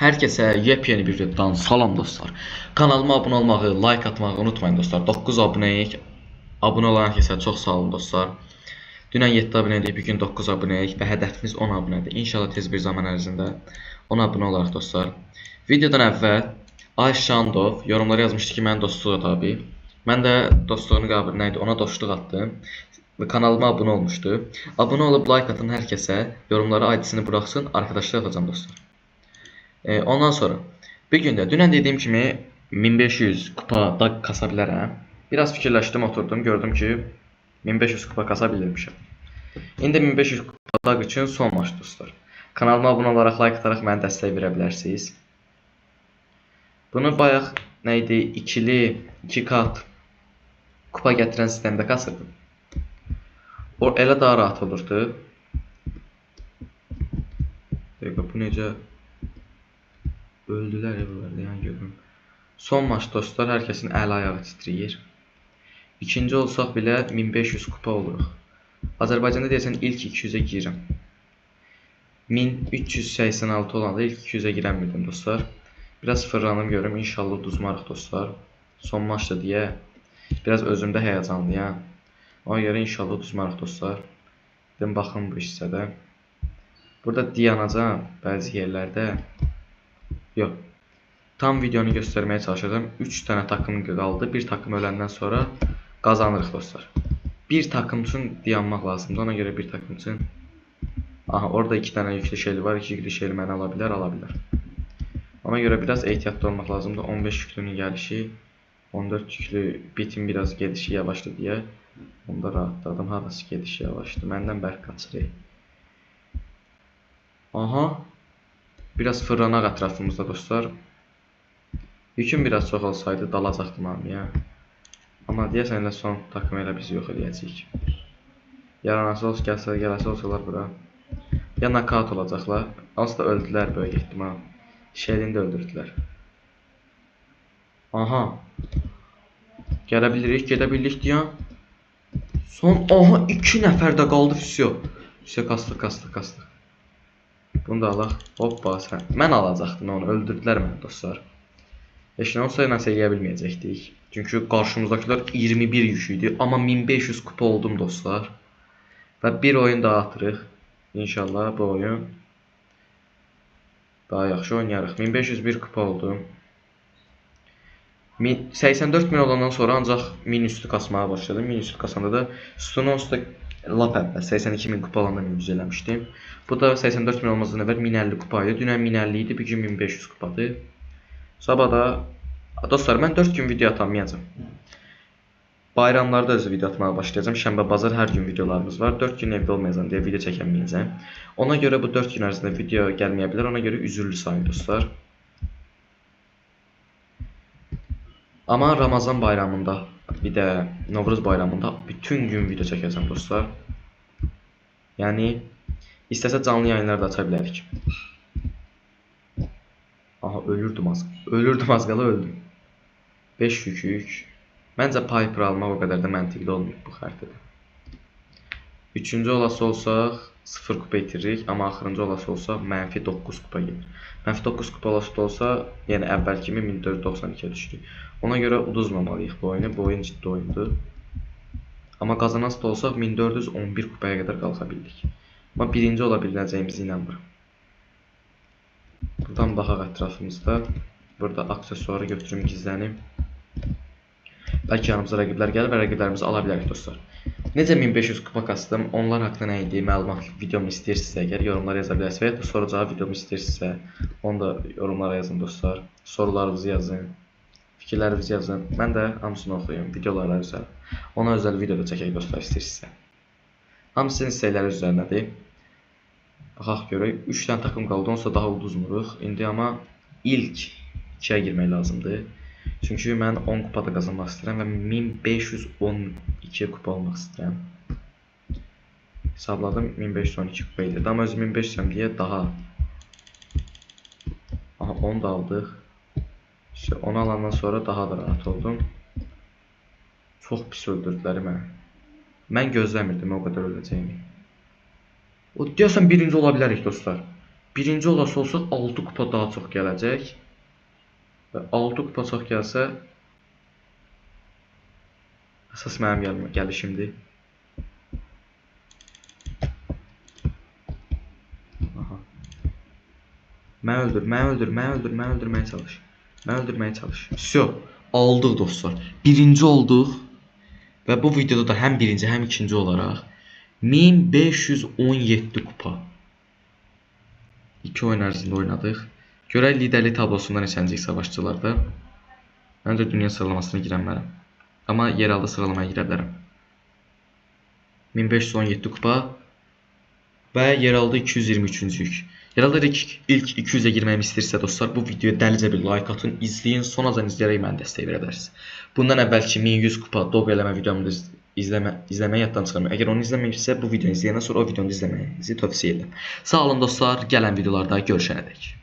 Hər kəsə yepyeni bir videodan salam dostlar. Kanalıma abunə olmağı, like atmağı unutmayın dostlar. 9 abunəyik. Abunə olan hər kəsə çox sağ olun dostlar. Dünən 7 abunəydik, bugün 9 abunəyik və hədəfimiz 10 abunədir. İnşallah tez bir zaman ərzində 10 abunə olarıq dostlar. Videodan əvvəl Ayşandov yorumlara yazmışdı ki, mənim dostluğa tabi. Mən də dostluğunu qəbul nəydi, ona dostluq atdım. Və kanalıma abunə olmuşdu. Abunə olub like atan hər kəsə yorumlara aidisini buraxsın, arkadaşlar atacağım dostlar. Ondan sonra bir gündə dünən dediyim kimi 1500 kupa da kasa bilərəm. Biraz fikirləşdim, oturdum, gördüm ki 1500 kupa kasa bilirmişəm. İndi 1500 kupa da üçün son maç dostlar. Kanalıma abunə olaraq, like ataraq mənə dəstək verə bilərsiniz. Bunu bayaq nə idi? 2 kat kupa gətirən sistemdə kasırdım. O elə daha rahat olurdu. Dəqiqə, bu necə öldülər evlərdə, yəni görürüm. Son maç dostlar, hər kəsin əli ayağı titrəyir. İkinci olsaq belə 1500 kupa oluruq. Azərbaycanda deyəsən ilk 200-ə girirəm. 1386 olanda ilk 200-ə girəmirdim dostlar. Biraz fırlanım görüm, inşallah uduzmarıq dostlar. Son maçda deyə biraz özümdə həyəcanlıyam. Ona görə inşallah uduzmarıq dostlar. Dedim baxın bu hissədə. Burada dayanacağam bəzi yerlərdə. Yox. Tam videonu göstərməyə çalışacağım. 3 dənə takım qaldı. Bir takım öləndən sonra qazanırıq dostlar. Bir takım üçün dayanmaq lazımdır. Ona görə bir takım üçün. Aha, orada 2 dənə yüklü şeyli var. 2 yüklü şeyli məni ala bilər. Ona görə biraz ehtiyatlı olmaq lazımdır. 15 yüklünün gəlişi, 14 yüklü bitin biraz gedişi yavaşdı deyə. Onda rahatladım. Harası gedişi yavaşdı. Məndən bərk qaçır. Aha. Biraz fırlanaq ətrafımızda dostlar. Yüküm biraz çox olsaydı dalacaqdım hamıya. Amma deyəsən elə son takım elə bizi yox eləyəcək. Yaranası olsa gələsi olsalar bura. Ya nakat olacaqlar. Onsuz da öldülər böyük ehtimal. Şeylini də öldürdülər. Aha. Gələ bilirik, gedə bildik deyən. Son, aha 2 nəfər də qaldı füsyo. Füsyo kastıq. Bunu da alaq. Hoppa sən. Mən alacaqdım onu. Öldürdülər məni dostlar. Heç nə olsa nəsə eləyə bilməyəcəkdik. Çünki qarşımızdakılar 21 yük idi. Amma 1500 kupa oldum dostlar. Və bir oyun daha atırıq. İnşallah bu oyun daha yaxşı oynayarıq. 1501 kupa oldum. 84 min olandan sonra ancaq 1000 üstü kasmağa başladım. 1000 üstü kasanda da Stunons'da lap əvvəl 82 min kupa alanda 1100 eləmişdim. Bu da 84 min olmazdan əvvəl 1050 kupa idi. Dünən 1050 idi, bugün 1500 kupadır. Sabah da dostlar, mən 4 gün video atamayacağam. Bayramlarda özü video atmağa başlayacağım. Şənbə, bazar hər gün videolarımız var. 4 gün evdə olmayacağam deyə video çəkəməyəcəm. Ona görə bu 4 gün ərzində video gəlməyə bilər. Ona görə üzürlü sayın dostlar. Amma Ramazan bayramında, bir də Novruz bayramında bütün gün video çəkəcəm dostlar. Yəni istəsə canlı yayınlar da aça bilərik. Aha, ölürdüm az qala öldüm. 5 yük. Məncə Piper almaq o qədər də məntiqli olmuyor bu xəritədə. Üçüncü olası olsaq 0 kupa itiririk, amma axırıncı olası olsaq mənfi 9 kupa gedir. Mənfi 9 kupa olası da olsa, yəni əvvəl kimi 1492-yə düşürük. Ona görə uduzmamalıyıq bu oyunu. Bu oyun ciddi oyundur. Amma qazanası da olsaq 1411 kupaya qədər qalxa bildik. Amma birinci ola biləcəyimizi inanmıram. Buradan baxaq ətrafımızda. Burada aksesuarı götürüm, gizlənim. Bəlkə yanımıza rəqiblər gəlir və rəqiblərimizi ala bilərik dostlar. Necə 1500 kupa kastım, onlar haqqında nə idi, məlumat videomu istəyirsinizsə, əgər yorumlara yaza bilərsiniz və ya da soru-cavab videomu istəyirsinizsə, onu da yorumlara yazın dostlar. Sorularınızı yazın, fikirlərinizi yazın. Mən də hamısını oxuyum, videolara özəl. Ona özəl video da çəkək dostlar istəyirsinizsə. Hamısının istəkləri üzərindədir. Baxaq görək, 3 dənə takım qaldı, onsa daha uduzmuruq. İndi amma ilk 2-yə girmək lazımdır. Çünki mən 10 kupada qazanmaq istəyirəm və 1512 kupa olmaq istəyirəm. Hesabladım, 1512 kupa edir. Amma özü 1500 deyə daha. Aha, onu da aldıq. İşte onu alandan sonra daha da rahat oldum. Çox pis öldürdülər mənə. Mən gözləmirdim o qədər öləcəyimi. O deyəsən birinci ola bilərik dostlar. Birinci olası olsaq 6 kupa daha çox gələcək. Və 6 kupa çox gəlsə əsas mənim gəlişimdir. Aha. Məni öldürməyə çalış. Məni öldürməyə çalış. Всё, aldıq dostlar. Birinci olduq. Və bu videoda da həm birinci, həm ikinci olaraq 1517 kupa. 2 oyun ərzində oynadıq. Görək liderlik tablosunda neçənciyik savaşçılarda. Məncə dünya sıralamasına girənmərəm. Amma yeraltı sıralamaya girə bilərəm. 1517 kupa və yeraltı 223-cük. Yeraltı ilk 200-ə girməyimi istəyirsə dostlar, bu videoya dəlicə bir like atın, izləyin, sonacan izləyərək mənə dəstək verə bilərsiniz. Bundan əvvəlki 1100 kupa dog eləmə videomu izləməyi yaddan çıxarmayın. Əgər onu izləməyibsə, bu videonu izləyəndən sonra o videonu izləməyinizi tövsiyə edirəm. Sağ olun dostlar, gələn videolarda görüşənədək.